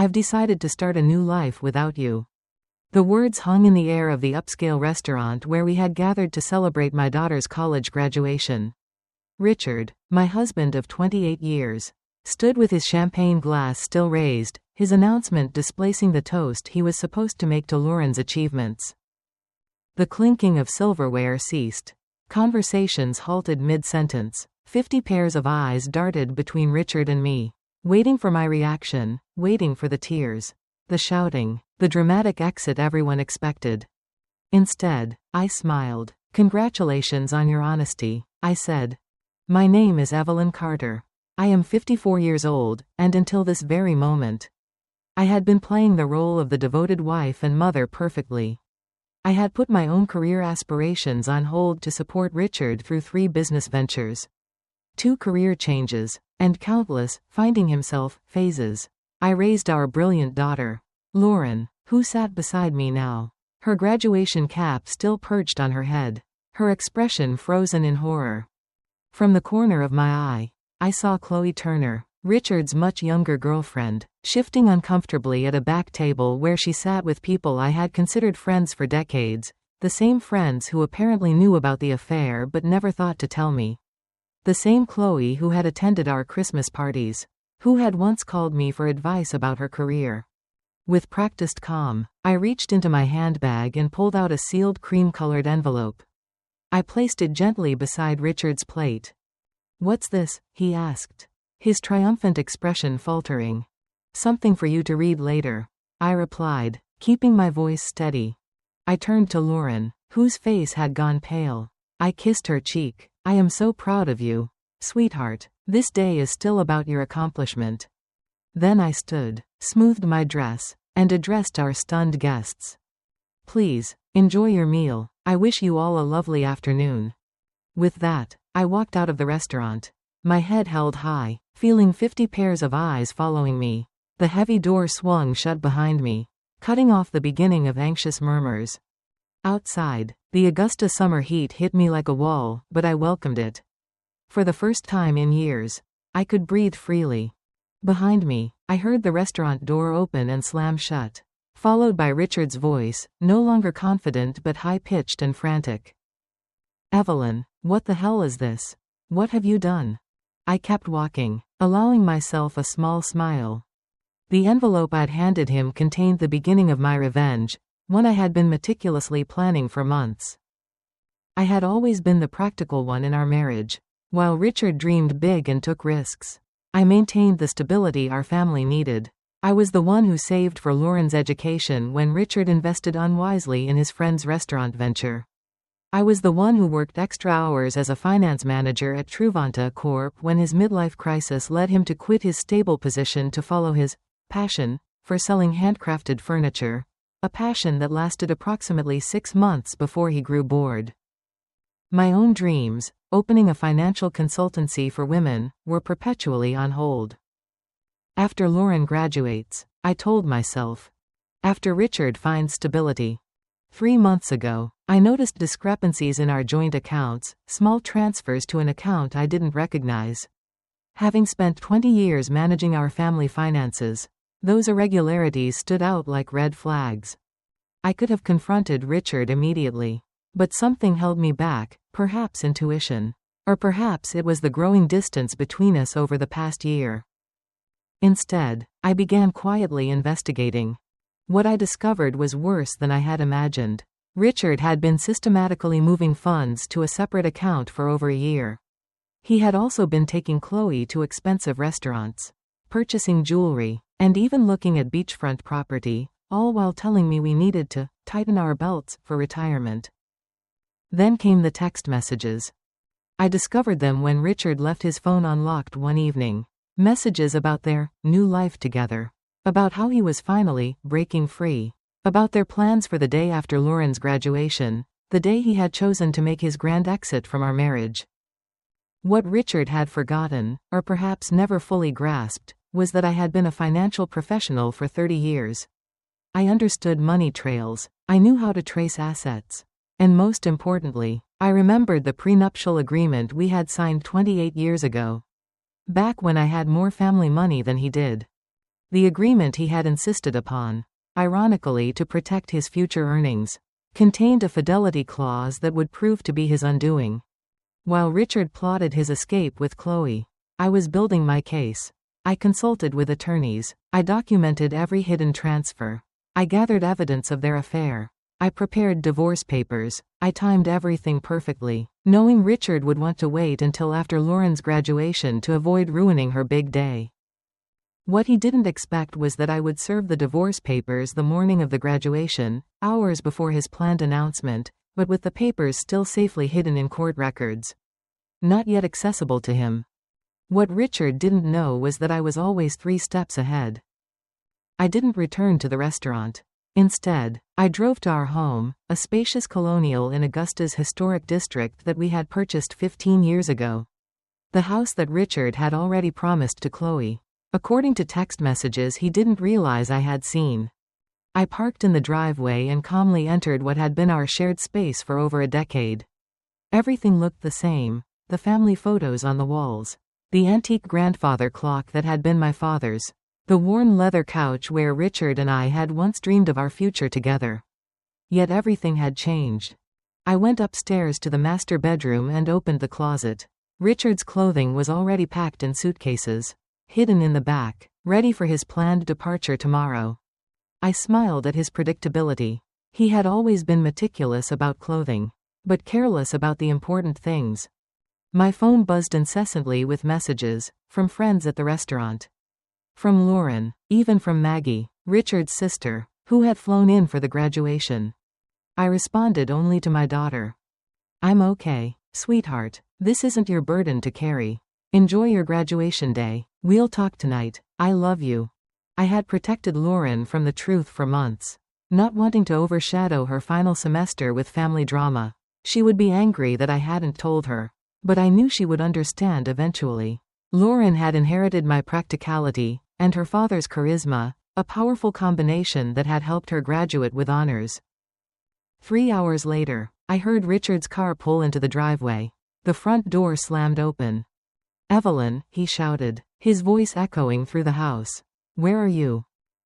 I've decided to start a new life without you." The words hung in the air of the upscale restaurant where we had gathered to celebrate my daughter's college graduation. Richard, my husband of 28 years, stood with his champagne glass still raised, his announcement displacing the toast he was supposed to make to Lauren's achievements. The clinking of silverware ceased. Conversations halted mid-sentence. 50 pairs of eyes darted between Richard and me, waiting for my reaction, waiting for the tears, the shouting, the dramatic exit everyone expected. Instead, I smiled. "Congratulations on your honesty," I said. "My name is Evelyn Carter. I am 54 years old, and until this very moment, I had been playing the role of the devoted wife and mother perfectly. I had put my own career aspirations on hold to support Richard through 3 business ventures, 2 career changes, and countless, finding himself, phases. I raised our brilliant daughter, Lauren, who sat beside me now, her graduation cap still perched on her head, her expression frozen in horror. From the corner of my eye, I saw Chloe Turner, Richard's much younger girlfriend, shifting uncomfortably at a back table where she sat with people I had considered friends for decades, the same friends who apparently knew about the affair but never thought to tell me. The same Chloe who had attended our Christmas parties, who had once called me for advice about her career. With practiced calm, I reached into my handbag and pulled out a sealed cream-colored envelope. I placed it gently beside Richard's plate. "What's this?" he asked, his triumphant expression faltering. "Something for you to read later," I replied, keeping my voice steady. I turned to Lauren, whose face had gone pale. I kissed her cheek. "I am so proud of you, sweetheart. This day is still about your accomplishment." Then I stood, smoothed my dress, and addressed our stunned guests. "Please, enjoy your meal. I wish you all a lovely afternoon." With that, I walked out of the restaurant, my head held high, feeling 50 pairs of eyes following me. The heavy door swung shut behind me, cutting off the beginning of anxious murmurs. Outside, the Augusta summer heat hit me like a wall, but I welcomed it. For the first time in years, I could breathe freely. Behind me, I heard the restaurant door open and slam shut, followed by Richard's voice, no longer confident but high-pitched and frantic. "Evelyn, what the hell is this? What have you done?" I kept walking, allowing myself a small smile. The envelope I'd handed him contained the beginning of my revenge, one I had been meticulously planning for months. I had always been the practical one in our marriage, while Richard dreamed big and took risks. I maintained the stability our family needed. I was the one who saved for Lauren's education when Richard invested unwisely in his friend's restaurant venture. I was the one who worked extra hours as a finance manager at Truvanta Corp when his midlife crisis led him to quit his stable position to follow his passion for selling handcrafted furniture, a passion that lasted approximately 6 months before he grew bored. My own dreams, opening a financial consultancy for women, were perpetually on hold. After Lauren graduates, I told myself. After Richard finds stability. 3 months ago, I noticed discrepancies in our joint accounts, small transfers to an account I didn't recognize. Having spent 20 years managing our family finances, those irregularities stood out like red flags. I could have confronted Richard immediately, but something held me back, perhaps intuition. Or perhaps it was the growing distance between us over the past year. Instead, I began quietly investigating. What I discovered was worse than I had imagined. Richard had been systematically moving funds to a separate account for over a year. He had also been taking Chloe to expensive restaurants, purchasing jewelry, and even looking at beachfront property, all while telling me we needed to tighten our belts for retirement. Then came the text messages. I discovered them when Richard left his phone unlocked one evening. Messages about their new life together. About how he was finally breaking free. About their plans for the day after Lauren's graduation, the day he had chosen to make his grand exit from our marriage. What Richard had forgotten, or perhaps never fully grasped, was that I had been a financial professional for 30 years. I understood money trails, I knew how to trace assets. And most importantly, I remembered the prenuptial agreement we had signed 28 years ago. Back when I had more family money than he did. The agreement he had insisted upon, ironically to protect his future earnings, contained a fidelity clause that would prove to be his undoing. While Richard plotted his escape with Chloe, I was building my case. I consulted with attorneys. I documented every hidden transfer. I gathered evidence of their affair. I prepared divorce papers. I timed everything perfectly, knowing Richard would want to wait until after Lauren's graduation to avoid ruining her big day. What he didn't expect was that I would serve the divorce papers the morning of the graduation, hours before his planned announcement, but with the papers still safely hidden in court records, not yet accessible to him. What Richard didn't know was that I was always 3 steps ahead. I didn't return to the restaurant. Instead, I drove to our home, a spacious colonial in Augusta's historic district that we had purchased 15 years ago. The house that Richard had already promised to Chloe, according to text messages he didn't realize I had seen. I parked in the driveway and calmly entered what had been our shared space for over a decade. Everything looked the same, the family photos on the walls, the antique grandfather clock that had been my father's, the worn leather couch where Richard and I had once dreamed of our future together. Yet everything had changed. I went upstairs to the master bedroom and opened the closet. Richard's clothing was already packed in suitcases, hidden in the back, ready for his planned departure tomorrow. I smiled at his predictability. He had always been meticulous about clothing, but careless about the important things. My phone buzzed incessantly with messages, from friends at the restaurant, from Lauren, even from Maggie, Richard's sister, who had flown in for the graduation. I responded only to my daughter. "I'm okay, sweetheart. This isn't your burden to carry. Enjoy your graduation day. We'll talk tonight. I love you." I had protected Lauren from the truth for months, not wanting to overshadow her final semester with family drama. She would be angry that I hadn't told her, but I knew she would understand eventually. Lauren had inherited my practicality, and her father's charisma, a powerful combination that had helped her graduate with honors. 3 hours later, I heard Richard's car pull into the driveway. The front door slammed open. "Evelyn," he shouted, his voice echoing through the house. "Where are you?"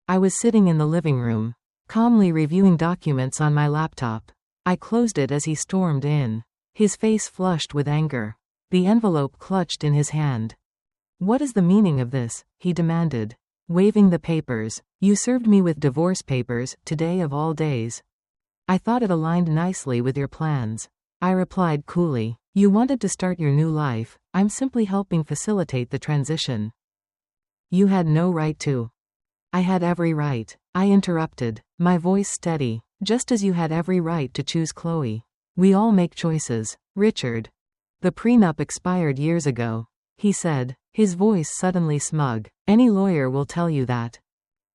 I was sitting in the living room, calmly reviewing documents on my laptop. I closed it as he stormed in, his face flushed with anger, the envelope clutched in his hand. "What is the meaning of this?" he demanded, waving the papers. "You served me with divorce papers, today of all days." "I thought it aligned nicely with your plans," I replied coolly. "You wanted to start your new life. I'm simply helping facilitate the transition." "You had no right to." "I had every right," I interrupted, my voice steady. "Just as you had every right to choose Chloe. We all make choices, Richard." "The prenup expired years ago," he said, his voice suddenly smug. "Any lawyer will tell you that."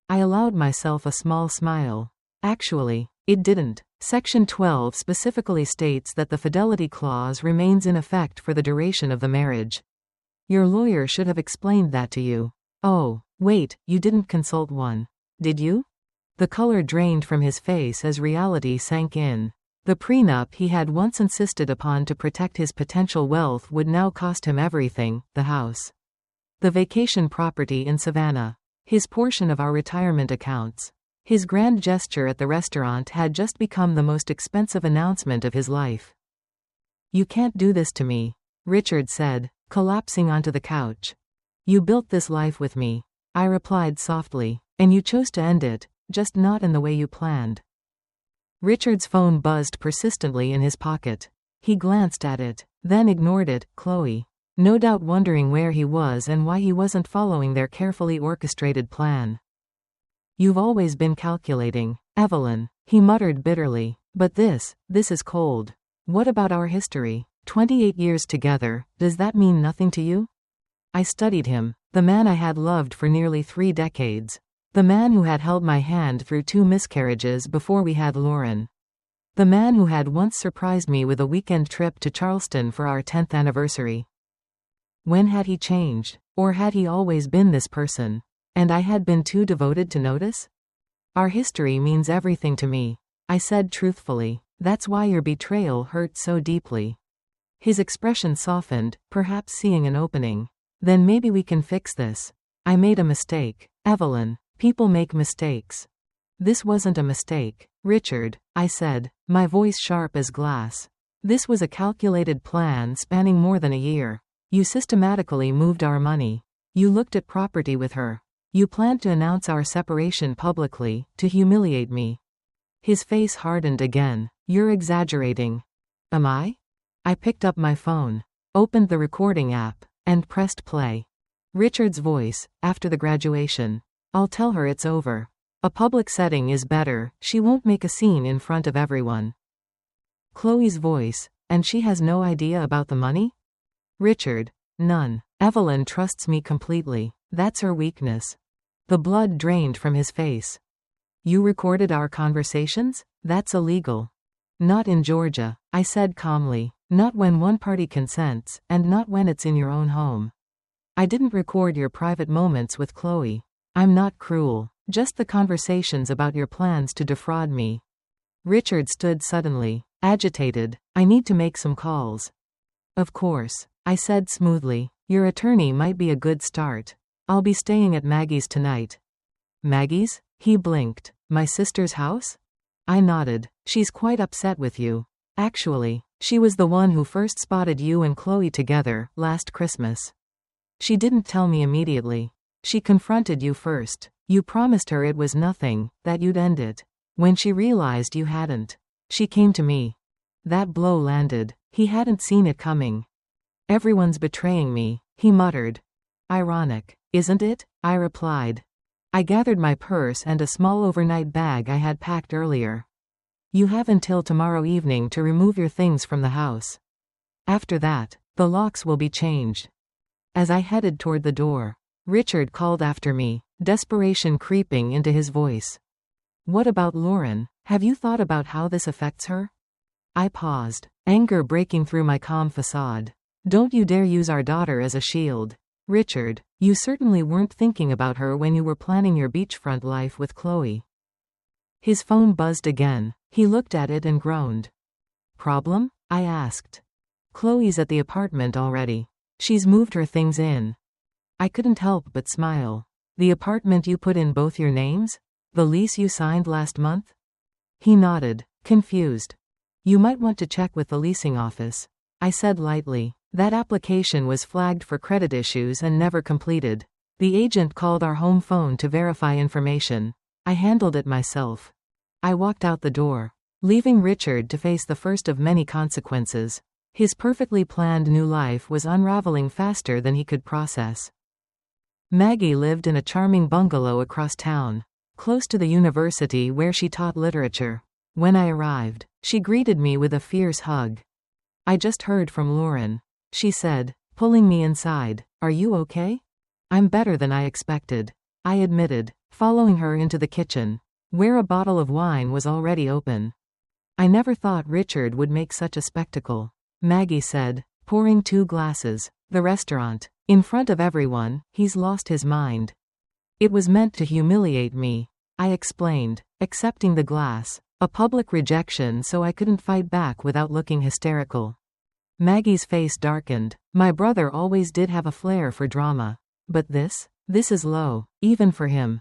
I allowed myself a small smile. "Actually, it didn't. Section 12 specifically states that the fidelity clause remains in effect for the duration of the marriage. Your lawyer should have explained that to you." "Oh, wait, you didn't consult one, did you?" The color drained from his face as reality sank in. The prenup he had once insisted upon to protect his potential wealth would now cost him everything: the house, the vacation property in Savannah, his portion of our retirement accounts. His grand gesture at the restaurant had just become the most expensive announcement of his life. "You can't do this to me," Richard said, collapsing onto the couch. "You built this life with me," I replied softly, "and you chose to end it, just not in the way you planned." Richard's phone buzzed persistently in his pocket. He glanced at it, then ignored it. Chloe, no doubt wondering where he was and why he wasn't following their carefully orchestrated plan. "You've always been calculating, Evelyn," he muttered bitterly. "But this is cold. What about our history? 28 years together, does that mean nothing to you?" I studied him, the man I had loved for nearly 3 decades. The man who had held my hand through 2 miscarriages before we had Lauren. The man who had once surprised me with a weekend trip to Charleston for our 10th anniversary. When had he changed? Or had he always been this person, and I had been too devoted to notice? "Our history means everything to me," I said truthfully. "That's why your betrayal hurt so deeply." His expression softened, perhaps seeing an opening. "Then maybe we can fix this. I made a mistake, Evelyn. People make mistakes. This wasn't a mistake, Richard, I said, my voice sharp as glass. This was a calculated plan spanning more than a year. You systematically moved our money. You looked at property with her. You planned to announce our separation publicly, to humiliate me. His face hardened again. You're exaggerating. Am I? I picked up my phone, opened the recording app, and pressed play. Richard's voice, after the graduation. I'll tell her it's over. A public setting is better, she won't make a scene in front of everyone. Chloe's voice, and she has no idea about the money? Richard, none. Evelyn trusts me completely. That's her weakness. The blood drained from his face. You recorded our conversations? That's illegal. Not in Georgia, I said calmly. Not when one party consents, and not when it's in your own home. I didn't record your private moments with Chloe. I'm not cruel. Just the conversations about your plans to defraud me. Richard stood suddenly, agitated. I need to make some calls. Of course, I said smoothly. Your attorney might be a good start. I'll be staying at Maggie's tonight. Maggie's? He blinked. My sister's house? I nodded. She's quite upset with you. Actually, she was the one who first spotted you and Chloe together, last Christmas. She didn't tell me immediately. She confronted you first. You promised her it was nothing, that you'd end it. When she realized you hadn't, she came to me. That blow landed. He hadn't seen it coming. Everyone's betraying me, he muttered. Ironic, isn't it? I replied. I gathered my purse and a small overnight bag I had packed earlier. You have until tomorrow evening to remove your things from the house. After that, the locks will be changed. As I headed toward the door, Richard called after me, desperation creeping into his voice. What about Lauren? Have you thought about how this affects her? I paused, anger breaking through my calm facade. Don't you dare use our daughter as a shield. Richard, you certainly weren't thinking about her when you were planning your beachfront life with Chloe. His phone buzzed again. He looked at it and groaned. Problem? I asked. Chloe's at the apartment already. She's moved her things in. I couldn't help but smile. The apartment you put in both your names? The lease you signed last month? He nodded, confused. You might want to check with the leasing office. I said lightly. That application was flagged for credit issues and never completed. The agent called our home phone to verify information. I handled it myself. I walked out the door, leaving Richard to face the first of many consequences. His perfectly planned new life was unraveling faster than he could process. Maggie lived in a charming bungalow across town, close to the university where she taught literature. When I arrived, she greeted me with a fierce hug. I just heard from Lauren, she said, pulling me inside. Are you okay? I'm better than I expected, I admitted, following her into the kitchen, where a bottle of wine was already open. I never thought Richard would make such a spectacle, Maggie said, pouring 2 glasses. The restaurant. In front of everyone, he's lost his mind. It was meant to humiliate me, I explained, accepting the glass. A public rejection so I couldn't fight back without looking hysterical. Maggie's face darkened. My brother always did have a flair for drama. But this is low, even for him.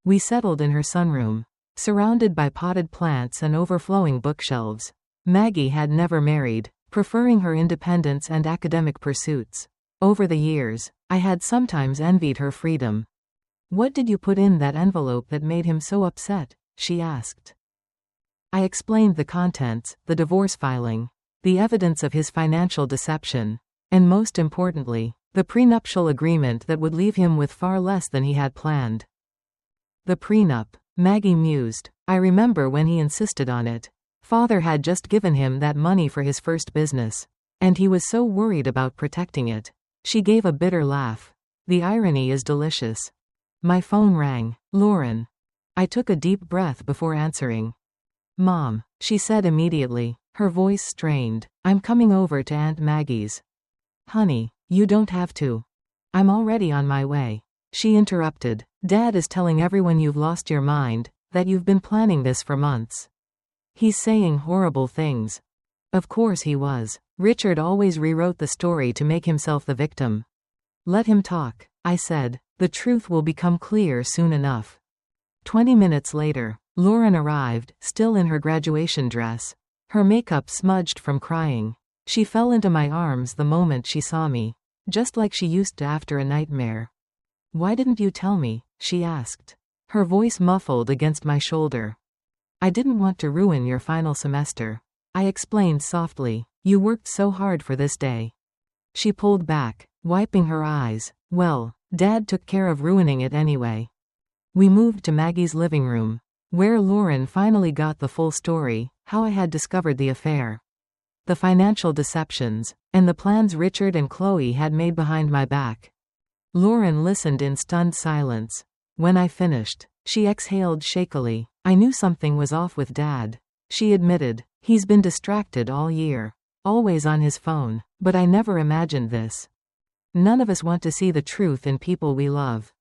We settled in her sunroom, surrounded by potted plants and overflowing bookshelves. Maggie had never married, preferring her independence and academic pursuits. Over the years, I had sometimes envied her freedom. What did you put in that envelope that made him so upset? She asked. I explained the contents, the divorce filing, the evidence of his financial deception, and most importantly, the prenuptial agreement that would leave him with far less than he had planned. The prenup, Maggie mused. I remember when he insisted on it. Father had just given him that money for his first business, and he was so worried about protecting it. She gave a bitter laugh. The irony is delicious. My phone rang. Lauren. I took a deep breath before answering. Mom, she said immediately, her voice strained. I'm coming over to Aunt Maggie's. Honey, you don't have to. I'm already on my way. She interrupted. Dad is telling everyone you've lost your mind, that you've been planning this for months. He's saying horrible things. Of course he was. Richard always rewrote the story to make himself the victim. Let him talk, I said. The truth will become clear soon enough. 20 minutes later, Lauren arrived, still in her graduation dress. Her makeup smudged from crying. She fell into my arms the moment she saw me, just like she used to after a nightmare. "Why didn't you tell me?" she asked. Her voice muffled against my shoulder. "I didn't want to ruin your final semester," I explained softly. "You worked so hard for this day." She pulled back, wiping her eyes. "Well, Dad took care of ruining it anyway." We moved to Maggie's living room, where Lauren finally got the full story, how I had discovered the affair, the financial deceptions, and the plans Richard and Chloe had made behind my back. Lauren listened in stunned silence. When I finished, she exhaled shakily. "I knew something was off with Dad," she admitted. "He's been distracted all year, always on his phone, but I never imagined this. None of us want to see the truth in people we love,"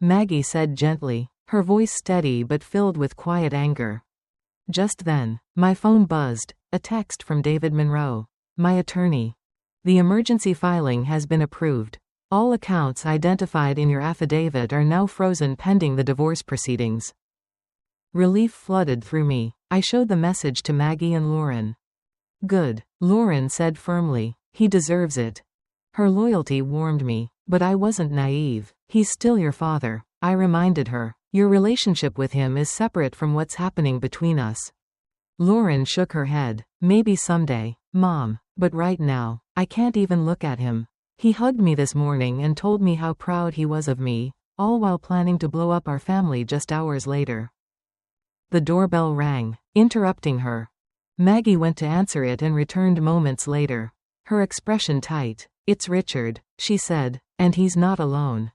Maggie said gently, her voice steady but filled with quiet anger. Just then, my phone buzzed, a text from David Monroe, my attorney. "The emergency filing has been approved. All accounts identified in your affidavit are now frozen pending the divorce proceedings." Relief flooded through me. I showed the message to Maggie and Lauren. "Good," Lauren said firmly. "He deserves it." Her loyalty warmed me, but I wasn't naive. "He's still your father," I reminded her. "Your relationship with him is separate from what's happening between us." Lauren shook her head. "Maybe someday, Mom, but right now, I can't even look at him. He hugged me this morning and told me how proud he was of me, all while planning to blow up our family just hours later." The doorbell rang, interrupting her. Maggie went to answer it and returned moments later, her expression tight. "It's Richard," she said, "and he's not alone."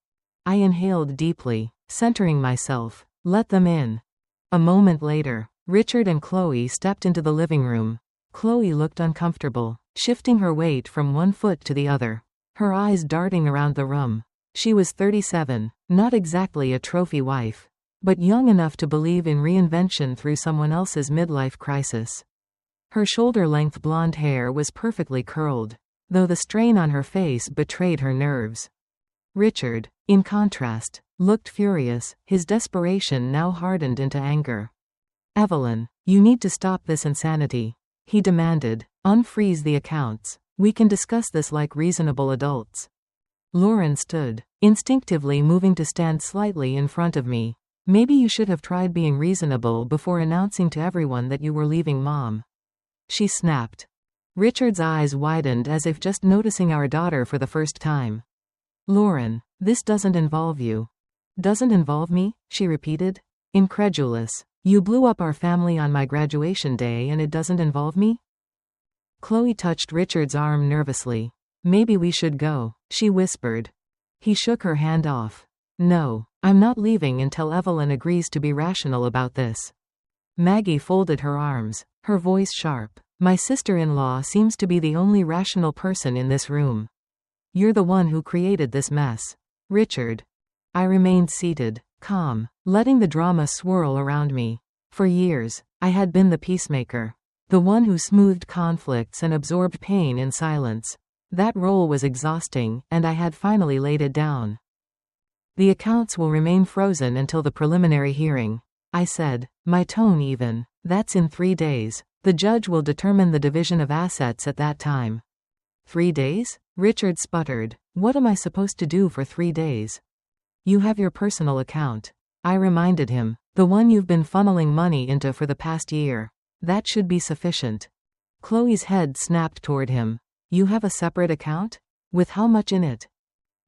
I inhaled deeply, centering myself. "Let them in." A moment later, Richard and Chloe stepped into the living room. Chloe looked uncomfortable, shifting her weight from one foot to the other, her eyes darting around the room. She was 37, not exactly a trophy wife, but young enough to believe in reinvention through someone else's midlife crisis. Her shoulder-length blonde hair was perfectly curled, though the strain on her face betrayed her nerves. Richard, in contrast, looked furious, his desperation now hardened into anger. "Evelyn, you need to stop this insanity," he demanded. "Unfreeze the accounts. We can discuss this like reasonable adults." Lauren stood, instinctively moving to stand slightly in front of me. "Maybe you should have tried being reasonable before announcing to everyone that you were leaving Mom," she snapped. Richard's eyes widened as if just noticing our daughter for the first time. "Lauren, this doesn't involve you." "Doesn't involve me?" she repeated, incredulous. "You blew up our family on my graduation day and it doesn't involve me?" Chloe touched Richard's arm nervously. "Maybe we should go," she whispered. He shook her hand off. "No, I'm not leaving until Evelyn agrees to be rational about this." Maggie folded her arms, her voice sharp. "My sister-in-law seems to be the only rational person in this room. You're the one who created this mess, Richard." I remained seated, calm, letting the drama swirl around me. For years, I had been the peacemaker, the one who smoothed conflicts and absorbed pain in silence. That role was exhausting, and I had finally laid it down. "The accounts will remain frozen until the preliminary hearing," I said, my tone even. "That's in 3 days. The judge will determine the division of assets at that time." 3 days? Richard sputtered. "What am I supposed to do for 3 days?" "You have your personal account," I reminded him, "the one you've been funneling money into for the past year. That should be sufficient." Chloe's head snapped toward him. "You have a separate account? With how much in it?"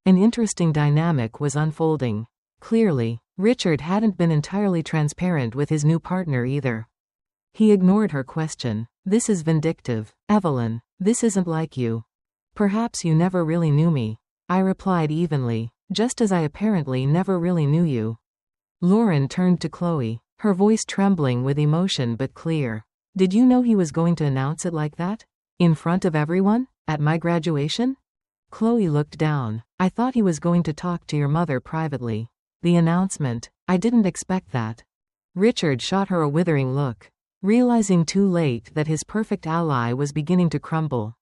An interesting dynamic was unfolding. Clearly, Richard hadn't been entirely transparent with his new partner either. He ignored her question. "This is vindictive, Evelyn. This isn't like you. Perhaps you never really knew me," I replied evenly, "just as I apparently never really knew you." Lauren turned to Chloe, her voice trembling with emotion but clear. "Did you know he was going to announce it like that? In front of everyone? At my graduation?" Chloe looked down. "I thought he was going to talk to your mother privately." "The announcement? I didn't expect that." Richard shot her a withering look, realizing too late that his perfect ally was beginning to crumble.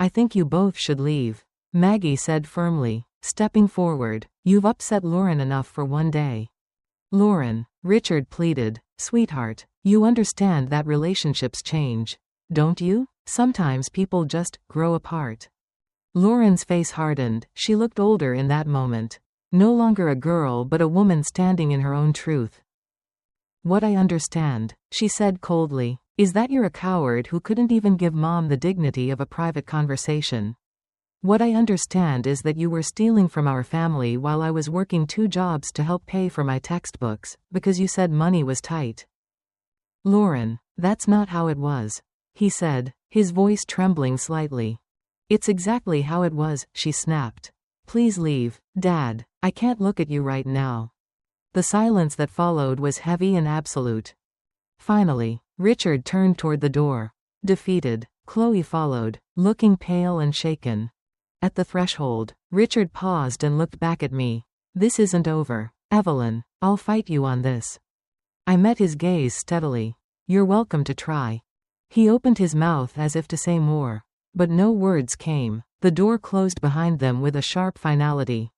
"I think you both should leave," Maggie said firmly, stepping forward. "You've upset Lauren enough for one day." Lauren, Richard pleaded, sweetheart, you understand that relationships change, don't you? Sometimes people just grow apart. Lauren's face hardened. She looked older in that moment. No longer a girl but a woman standing in her own truth. What I understand, she said coldly, is that you're a coward who couldn't even give Mom the dignity of a private conversation. What I understand is that you were stealing from our family while I was working 2 jobs to help pay for my textbooks, because you said money was tight. Lauren, that's not how it was, he said, his voice trembling slightly. It's exactly how it was, she snapped. Please leave, Dad, I can't look at you right now. The silence that followed was heavy and absolute. Finally, Richard turned toward the door. Defeated, Chloe followed, looking pale and shaken. At the threshold, Richard paused and looked back at me. This isn't over, Evelyn, I'll fight you on this. I met his gaze steadily. You're welcome to try. He opened his mouth as if to say more. But no words came. The door closed behind them with a sharp finality.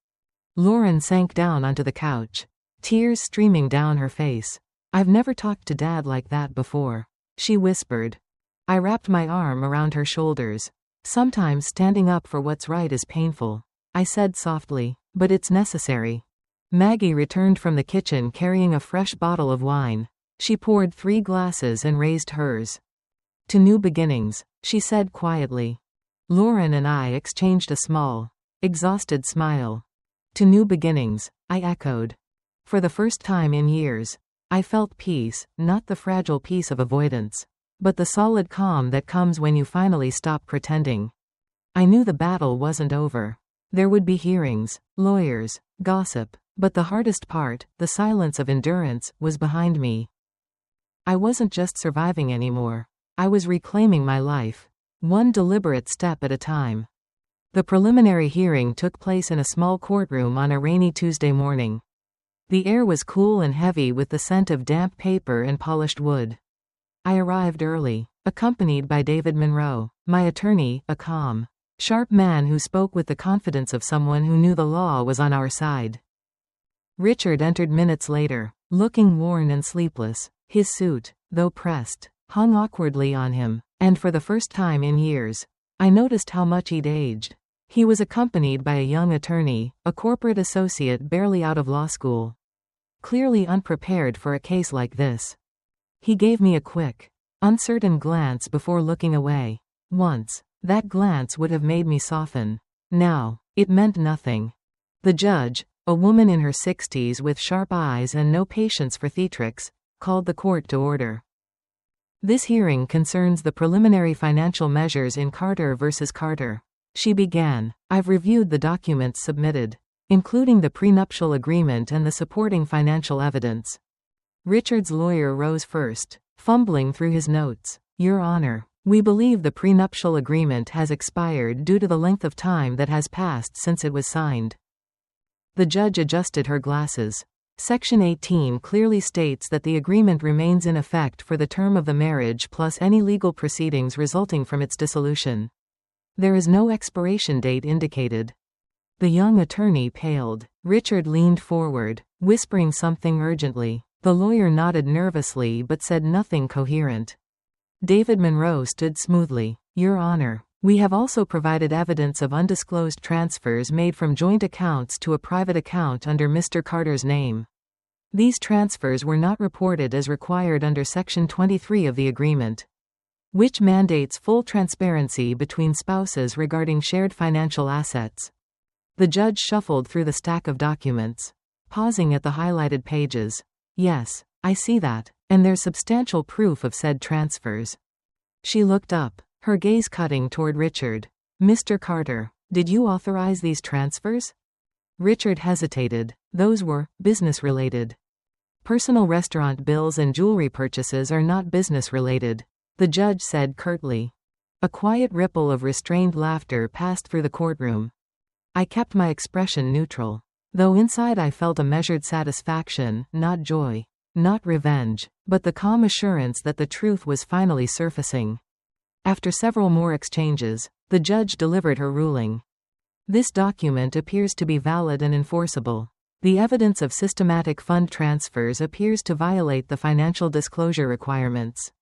Lauren sank down onto the couch, tears streaming down her face. I've never talked to Dad like that before, she whispered. I wrapped my arm around her shoulders. Sometimes standing up for what's right is painful, I said softly, but it's necessary. Maggie returned from the kitchen carrying a fresh bottle of wine. She poured 3 glasses and raised hers. To new beginnings, she said quietly. Lauren and I exchanged a small, exhausted smile. To new beginnings, I echoed. For the first time in years, I felt peace, not the fragile peace of avoidance, but the solid calm that comes when you finally stop pretending. I knew the battle wasn't over. There would be hearings, lawyers, gossip, but the hardest part, the silence of endurance, was behind me. I wasn't just surviving anymore. I was reclaiming my life, one deliberate step at a time. The preliminary hearing took place in a small courtroom on a rainy Tuesday morning. The air was cool and heavy with the scent of damp paper and polished wood. I arrived early, accompanied by David Monroe, my attorney, a calm, sharp man who spoke with the confidence of someone who knew the law was on our side. Richard entered minutes later, looking worn and sleepless. His suit, though pressed, hung awkwardly on him, and for the first time in years, I noticed how much he'd aged. He was accompanied by a young attorney, a corporate associate barely out of law school. Clearly unprepared for a case like this. He gave me a quick, uncertain glance before looking away. Once, that glance would have made me soften. Now, it meant nothing. The judge, a woman in her 60s with sharp eyes and no patience for theatrics, called the court to order. This hearing concerns the preliminary financial measures in Carter versus Carter. She began. I've reviewed the documents submitted, including the prenuptial agreement and the supporting financial evidence. Richard's lawyer rose first, fumbling through his notes. Your Honor, we believe the prenuptial agreement has expired due to the length of time that has passed since it was signed. The judge adjusted her glasses. Section 18 clearly states that the agreement remains in effect for the term of the marriage plus any legal proceedings resulting from its dissolution. There is no expiration date indicated. The young attorney paled. Richard leaned forward, whispering something urgently. The lawyer nodded nervously but said nothing coherent. David Monroe stood smoothly. Your Honor, we have also provided evidence of undisclosed transfers made from joint accounts to a private account under Mr. Carter's name. These transfers were not reported as required under Section 23 of the agreement, which mandates full transparency between spouses regarding shared financial assets. The judge shuffled through the stack of documents, pausing at the highlighted pages. Yes, I see that, and there's substantial proof of said transfers. She looked up, her gaze cutting toward Richard. Mr. Carter, did you authorize these transfers? Richard hesitated. Those were business-related. Personal restaurant bills and jewelry purchases are not business-related, the judge said curtly. A quiet ripple of restrained laughter passed through the courtroom. I kept my expression neutral, though inside I felt a measured satisfaction, not joy, not revenge, but the calm assurance that the truth was finally surfacing. After several more exchanges, the judge delivered her ruling. This document appears to be valid and enforceable. The evidence of systematic fund transfers appears to violate the financial disclosure requirements.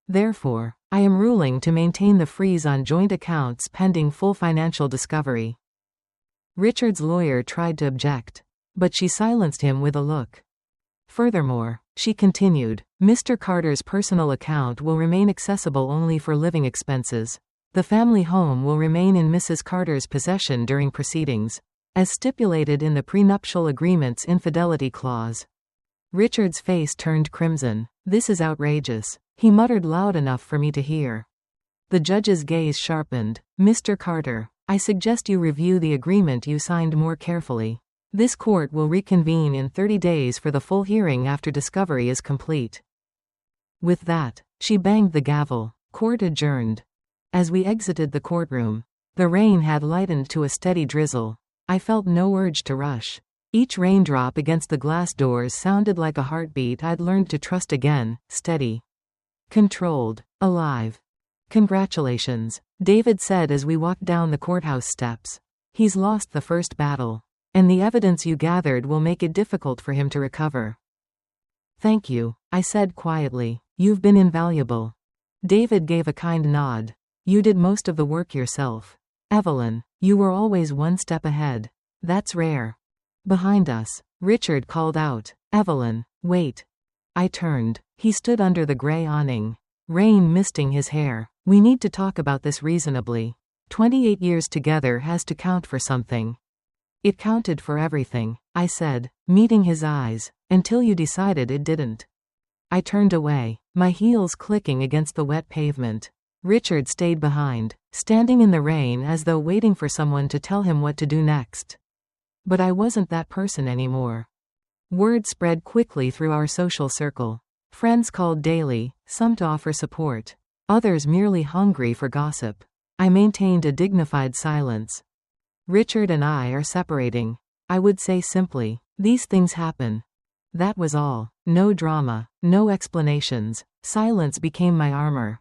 Therefore, I am ruling to maintain the freeze on joint accounts pending full financial discovery. Richard's lawyer tried to object, but she silenced him with a look. Furthermore, she continued, Mr. Carter's personal account will remain accessible only for living expenses. The family home will remain in Mrs. Carter's possession during proceedings, as stipulated in the prenuptial agreement's infidelity clause. Richard's face turned crimson. This is outrageous, he muttered loud enough for me to hear. The judge's gaze sharpened. Mr. Carter, I suggest you review the agreement you signed more carefully. This court will reconvene in 30 days for the full hearing after discovery is complete. With that, she banged the gavel. Court adjourned. As we exited the courtroom, the rain had lightened to a steady drizzle. I felt no urge to rush. Each raindrop against the glass doors sounded like a heartbeat I'd learned to trust again, steady. Controlled. Alive. Congratulations, David said as we walked down the courthouse steps. He's lost the first battle, and the evidence you gathered will make it difficult for him to recover. Thank you, I said quietly. You've been invaluable. David gave a kind nod. You did most of the work yourself. Evelyn, you were always one step ahead. That's rare. Behind us, Richard called out, Evelyn, wait. I turned. He stood under the gray awning, rain misting his hair. We need to talk about this reasonably. 28 years together has to count for something. It counted for everything, I said, meeting his eyes, until you decided it didn't. I turned away, my heels clicking against the wet pavement. Richard stayed behind, standing in the rain as though waiting for someone to tell him what to do next. But I wasn't that person anymore. Word spread quickly through our social circle. Friends called daily, some to offer support, others merely hungry for gossip. I maintained a dignified silence. Richard and I are separating. I would say simply, these things happen. That was all. No drama, no explanations. Silence became my armor.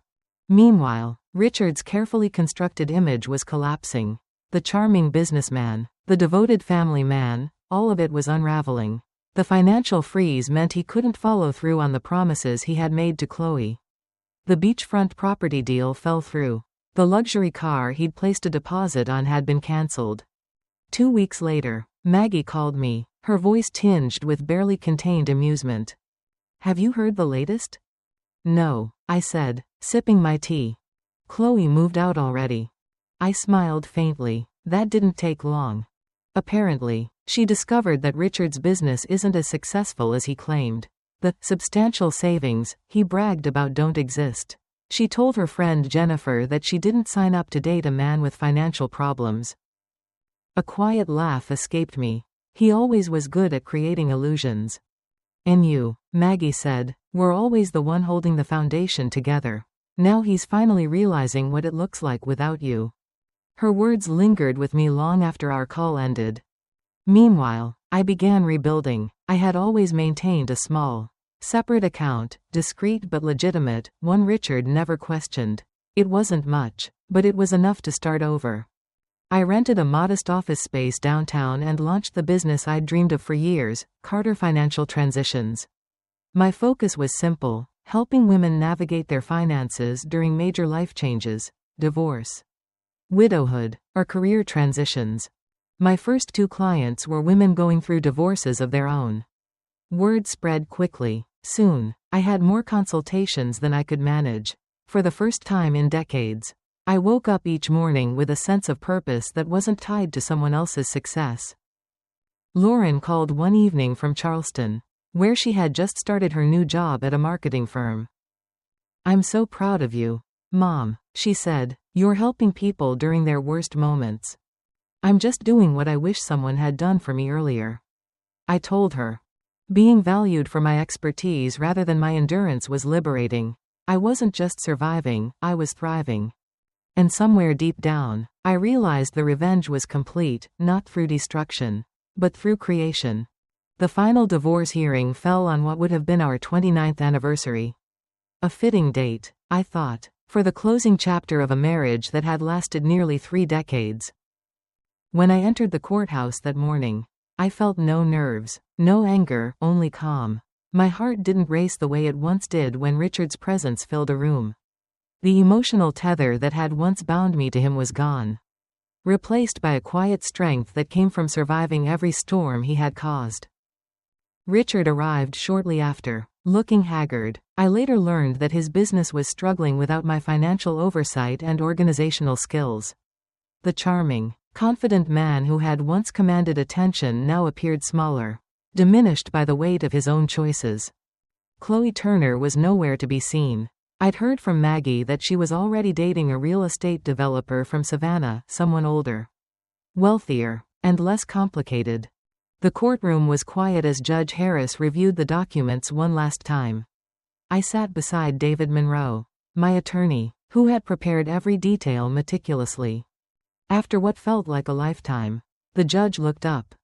Meanwhile, Richard's carefully constructed image was collapsing. The charming businessman, the devoted family man, all of it was unraveling. The financial freeze meant he couldn't follow through on the promises he had made to Chloe. The beachfront property deal fell through. The luxury car he'd placed a deposit on had been cancelled. 2 weeks later, Maggie called me, her voice tinged with barely contained amusement. Have you heard the latest? No, I said, sipping my tea. Chloe moved out already. I smiled faintly. That didn't take long. Apparently, she discovered that Richard's business isn't as successful as he claimed. The substantial savings he bragged about don't exist. She told her friend Jennifer that she didn't sign up to date a man with financial problems. A quiet laugh escaped me. He always was good at creating illusions. And you, Maggie said, were always the one holding the foundation together. Now he's finally realizing what it looks like without you. Her words lingered with me long after our call ended. Meanwhile, I began rebuilding. I had always maintained a small, separate account, discreet but legitimate, one Richard never questioned. It wasn't much, but it was enough to start over. I rented a modest office space downtown and launched the business I'd dreamed of for years, Carter Financial Transitions. My focus was simple, helping women navigate their finances during major life changes, divorce, widowhood, or career transitions. My first 2 clients were women going through divorces of their own. Word spread quickly. Soon, I had more consultations than I could manage. For the first time in decades, I woke up each morning with a sense of purpose that wasn't tied to someone else's success. Lauren called one evening from Charleston, where she had just started her new job at a marketing firm. I'm so proud of you, Mom, she said. You're helping people during their worst moments. I'm just doing what I wish someone had done for me earlier. I told her. Being valued for my expertise rather than my endurance was liberating. I wasn't just surviving, I was thriving. And somewhere deep down, I realized the revenge was complete, not through destruction, but through creation. The final divorce hearing fell on what would have been our 29th anniversary. A fitting date, I thought, for the closing chapter of a marriage that had lasted nearly 3 decades. When I entered the courthouse that morning, I felt no nerves, no anger, only calm. My heart didn't race the way it once did when Richard's presence filled a room. The emotional tether that had once bound me to him was gone, replaced by a quiet strength that came from surviving every storm he had caused. Richard arrived shortly after, looking haggard. I later learned that his business was struggling without my financial oversight and organizational skills. The charming, confident man who had once commanded attention now appeared smaller, diminished by the weight of his own choices. Chloe Turner was nowhere to be seen. I'd heard from Maggie that she was already dating a real estate developer from Savannah, someone older, wealthier, and less complicated. The courtroom was quiet as Judge Harris reviewed the documents one last time. I sat beside David Monroe, my attorney, who had prepared every detail meticulously. After what felt like a lifetime, the judge looked up.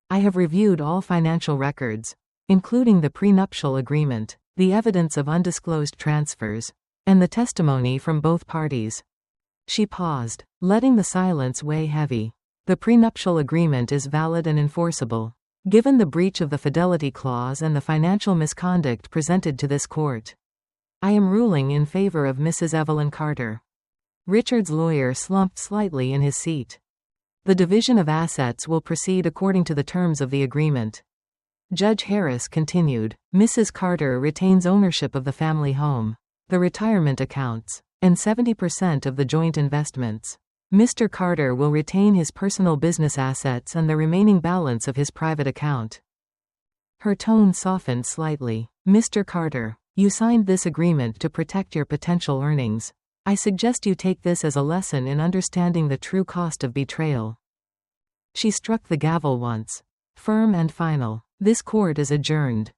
I have reviewed all financial records, including the prenuptial agreement, the evidence of undisclosed transfers, and the testimony from both parties. She paused, letting the silence weigh heavy. The prenuptial agreement is valid and enforceable, given the breach of the fidelity clause and the financial misconduct presented to this court. I am ruling in favor of Mrs. Evelyn Carter. Richard's lawyer slumped slightly in his seat. The division of assets will proceed according to the terms of the agreement. Judge Harris continued. Mrs. Carter retains ownership of the family home, the retirement accounts, and 70% of the joint investments. Mr. Carter will retain his personal business assets and the remaining balance of his private account. Her tone softened slightly. Mr. Carter, you signed this agreement to protect your potential earnings. I suggest you take this as a lesson in understanding the true cost of betrayal. She struck the gavel once, firm and final. This court is adjourned.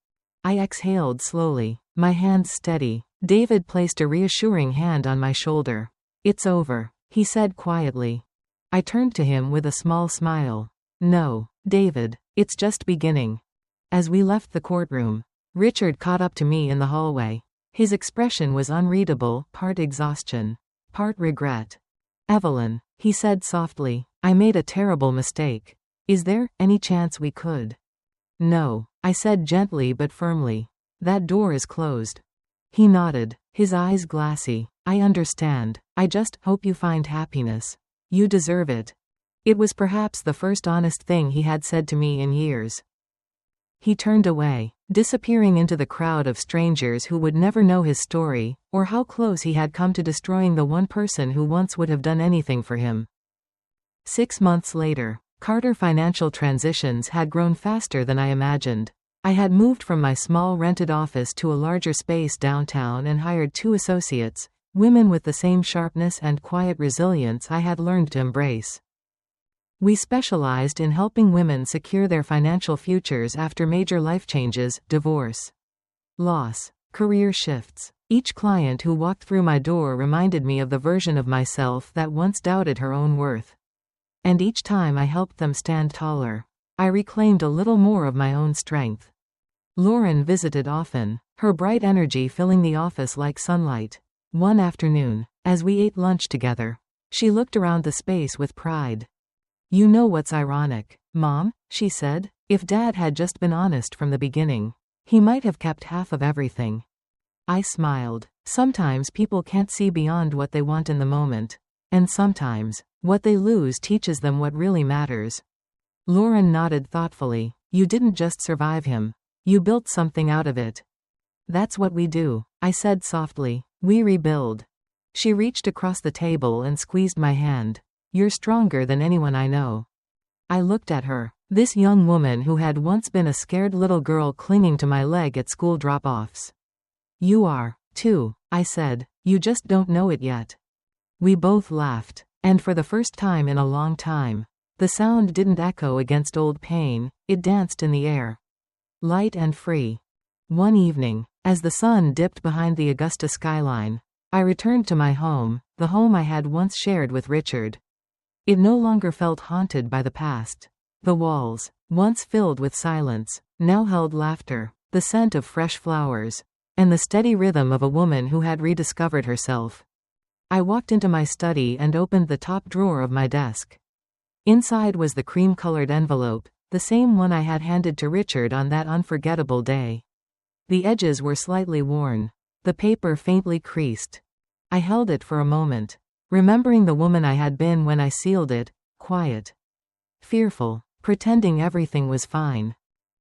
I exhaled slowly, my hands steady. David placed a reassuring hand on my shoulder. It's over, he said quietly. I turned to him with a small smile. No, David, it's just beginning. As we left the courtroom, Richard caught up to me in the hallway. His expression was unreadable, part exhaustion, part regret. Evelyn, he said softly, I made a terrible mistake. Is there any chance we could? No, I said gently but firmly. That door is closed. He nodded, his eyes glassy. I understand. I just hope you find happiness. You deserve it. It was perhaps the first honest thing he had said to me in years. He turned away, disappearing into the crowd of strangers who would never know his story, or how close he had come to destroying the one person who once would have done anything for him. 6 months later, Carter Financial transitions had grown faster than I imagined. I had moved from my small rented office to a larger space downtown and hired 2 associates, women with the same sharpness and quiet resilience I had learned to embrace. We specialized in helping women secure their financial futures after major life changes, divorce, loss, career shifts. Each client who walked through my door reminded me of the version of myself that once doubted her own worth. And each time I helped them stand taller, I reclaimed a little more of my own strength. Lauren visited often, her bright energy filling the office like sunlight. One afternoon, as we ate lunch together, she looked around the space with pride. You know what's ironic, Mom, she said, if Dad had just been honest from the beginning, he might have kept half of everything. I smiled. Sometimes people can't see beyond what they want in the moment, and sometimes, what they lose teaches them what really matters. Lauren nodded thoughtfully. You didn't just survive him. You built something out of it. That's what we do, I said softly. We rebuild. She reached across the table and squeezed my hand. You're stronger than anyone I know. I looked at her, this young woman who had once been a scared little girl clinging to my leg at school drop-offs. You are, too, I said. You just don't know it yet. We both laughed, and for the first time in a long time, the sound didn't echo against old pain, it danced in the air. Light and free. One evening, as the sun dipped behind the Augusta skyline, I returned to my home, the home I had once shared with Richard. It no longer felt haunted by the past. The walls, once filled with silence, now held laughter, the scent of fresh flowers, and the steady rhythm of a woman who had rediscovered herself. I walked into my study and opened the top drawer of my desk. Inside was the cream-colored envelope, the same one I had handed to Richard on that unforgettable day. The edges were slightly worn. The paper faintly creased. I held it for a moment, remembering the woman I had been when I sealed it, quiet, fearful, pretending everything was fine.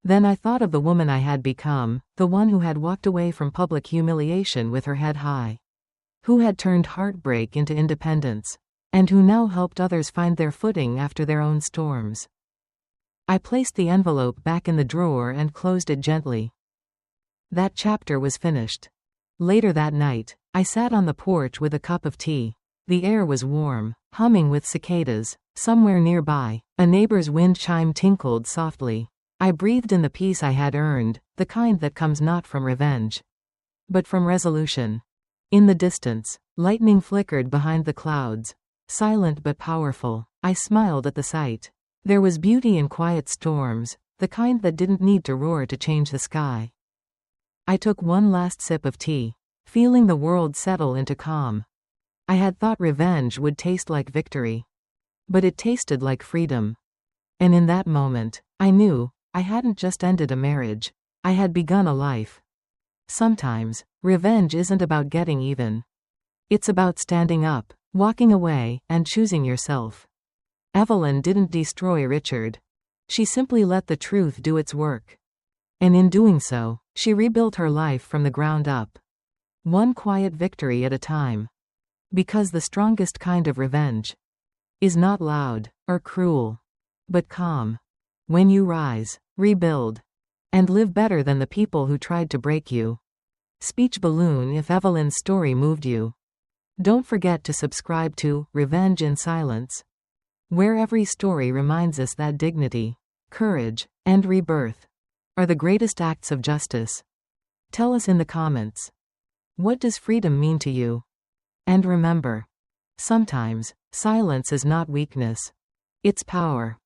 Then I thought of the woman I had become, the one who had walked away from public humiliation with her head high, who had turned heartbreak into independence, and who now helped others find their footing after their own storms. I placed the envelope back in the drawer and closed it gently. That chapter was finished. Later that night, I sat on the porch with a cup of tea. The air was warm, humming with cicadas. Somewhere nearby, a neighbor's wind chime tinkled softly. I breathed in the peace I had earned, the kind that comes not from revenge, but from resolution. In the distance, lightning flickered behind the clouds, silent but powerful. I smiled at the sight. There was beauty in quiet storms, the kind that didn't need to roar to change the sky. I took one last sip of tea, feeling the world settle into calm. I had thought revenge would taste like victory, but it tasted like freedom. And in that moment, I knew I hadn't just ended a marriage. I had begun a life. Sometimes, revenge isn't about getting even. It's about standing up, walking away, and choosing yourself. Evelyn didn't destroy Richard. She simply let the truth do its work. And in doing so, she rebuilt her life from the ground up. One quiet victory at a time. Because the strongest kind of revenge is not loud or cruel, but calm. When you rise, rebuild, and live better than the people who tried to break you. Speech balloon if Evelyn's story moved you. Don't forget to subscribe to Revenge in Silence, where every story reminds us that dignity, courage, and rebirth are the greatest acts of justice. Tell us in the comments, what does freedom mean to you? And remember, sometimes, silence is not weakness. It's power.